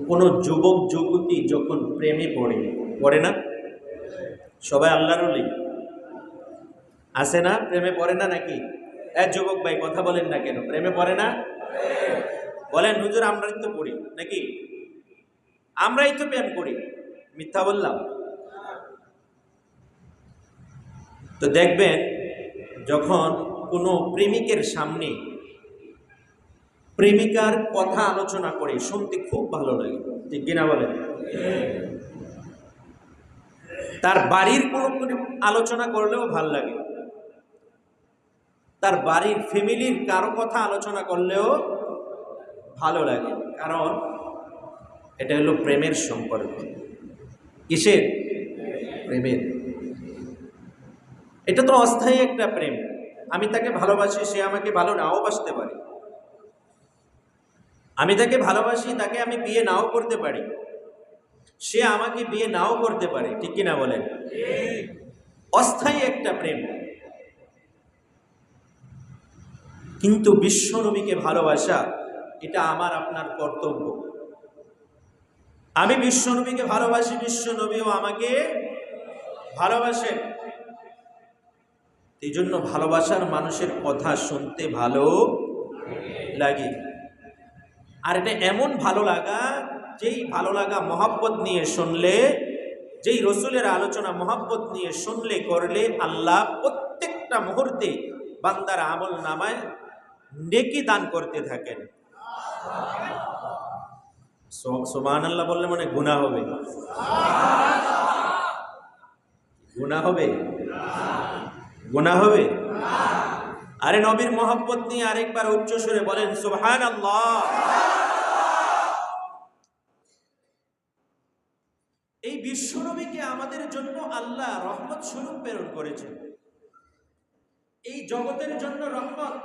কোনো যুবক যুবতী যখন প্রেমে পড়ে না? সবাই আল্লাহর ওলি আছে না? প্রেমে পড়ে না নাকি? যুবক ভাই কথা বলেন না কেন? প্রেমে পড়ে না? বলেন হুজুর আমরাই তো পড়ি নাকি? আমরাই তো প্রেম করি, মিথ্যা বললাম? তো দেখবেন যখন কোনো প্রেমিকের সামনে প্রেমিকার কথা আলোচনা করে শুনতে খুব ভালো লাগে, ঠিক কিনা বলেন? তার বাড়ির কোনো আলোচনা করলেও ভালো লাগে, তার বাড়ির ফ্যামিলির কারো কথা আলোচনা করলেও ভালো লাগে, কারণ এটা হলো প্রেমের সম্পর্ক। কিসের? প্রেমের। এটা তো অস্থায়ী একটা প্রেম। আমি তাকে ভালোবাসি, সে আমাকে ভালো নাও বাসতে পারে। আমি তাকে ভালোবাসি, তাকে আমি বিয়ে নাও করতে পারি, সে আমাকে বিয়ে নাও করতে পারে, ঠিক কিনা বলেন? অস্থায়ী একটা প্রেম। কিন্তু বিশ্বনবীকে ভালোবাসা এটা আমার আপনার কর্তব্য। আমি বিশ্বনবীকে ভালোবাসি, বিশ্বনবীও আমাকে ভালোবাসেন। এই জন্য ভালোবাসার মানুষের কথা শুনতে ভালো লাগে। আর এটা এমন ভালো লাগা, যেই ভালো লাগা মহব্বত নিয়ে শুনলে, যেই রসুলের আলোচনা মহব্বত নিয়ে শুনলে করলে, আল্লাহ প্রত্যেকটা মুহূর্তে বান্দার আমল নামায় নেকি দান করতে থাকেন। সুবহানাল্লাহ বললে মনে গুনাহ হবে? গুনাহ হবে? গুনাহ হবে? আরে নবীর মহব্বত নিয়ে আরেকবার উচ্চ সুরে বলেন সুবহানাল্লাহ। এই বিশ্বনবীকে আমাদের জন্য আল্লাহ রহমত স্বরূপ প্রেরণ করেছেন। এই জগতের জন্য রহমত,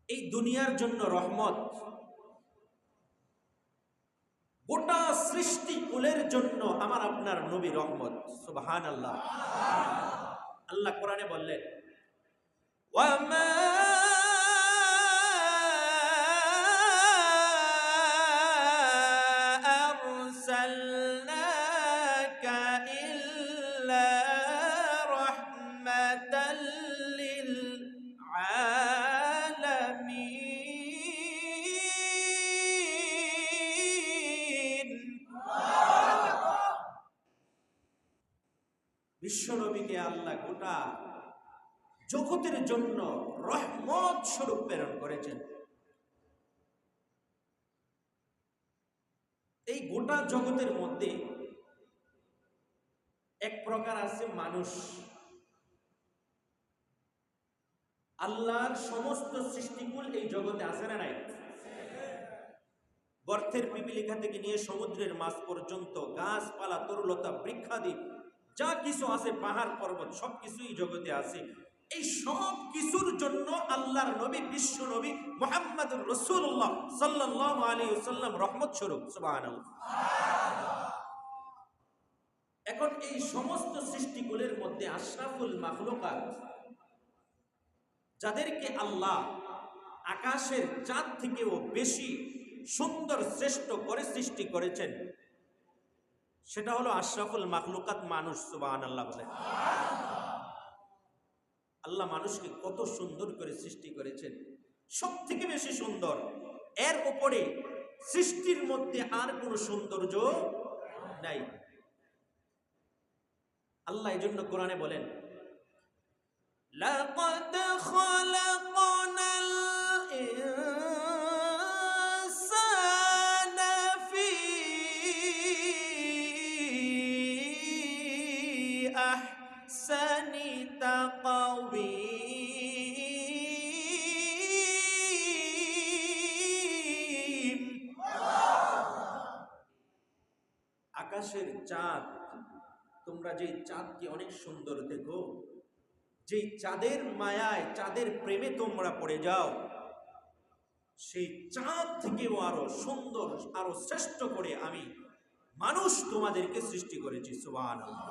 এই দুনিয়ার জন্য রহমত, গোটা সৃষ্টি কুলের জন্য আমার আপনার নবী রহমত। সুবহানাল্লাহ। আল্লাহ কোরআনে বললেন ওয়ামা আরসালনাকা ইল্লা রাহমাতাল লিল আলামিন। বিশ্বনবীকে আল্লাহ গোটা জগতের জন্য রহমত স্বরূপ প্রেরণ করেছেন। এই গোটা জগতের মধ্যে এক প্রকার আছে মানুষ। আল্লাহর সমস্ত সৃষ্টিকুল এই জগতে আছে না নাই? গর্তের পিপিলিকা থেকে নিয়ে সমুদ্রের মাছ পর্যন্ত, গাছপালা, তরুলতা, বৃক্ষাদি যা কিছু আছে, পাহাড় পর্বত, সবকিছুই জগতে আছে। এই সব কিছুর জন্য আল্লাহর নবী বিশ্ব নবী মুহাম্মদুর রাসূলুল্লাহ সাল্লাল্লাহু আলাইহি ওয়াসাল্লাম রহমত স্বরূপ। সুবহানাল্লাহ। এখন এই সমস্ত সৃষ্টিকুলের মধ্যে আশরাফুল মাখলুকাত, যাদেরকে আল্লাহ আকাশের চাঁদ থেকেও বেশি সুন্দর শ্রেষ্ঠ করে সৃষ্টি করেছেন, সেটা হলো আশরাফুল মাখলুকাত মানুষ। সুবহানাল্লাহ বলে। আল্লাহ মানুষকে কত সুন্দর করে সৃষ্টি করেছেন, সব থেকে বেশি সুন্দর। এর উপরে সৃষ্টির মধ্যে আর কোনো সৌন্দর্য নাই। আল্লাহ এই জন্য কোরআনে বলেন লাকাদ খালাকনাল ইনসানা ফি আহসানি তাকওয়ীম। আকাশের চাঁদ, তোমরা যে চাঁদকে অনেক সুন্দর দেখো, যে চাঁদের মায়ায়, চাঁদের প্রেমে তোমরা পড়ে যাও, সেই চাঁদ থেকেও আরো সুন্দর, আরো শ্রেষ্ঠ করে আমি মানুষ তোমাদেরকে সৃষ্টি করেছি। সুবহানাল্লাহ।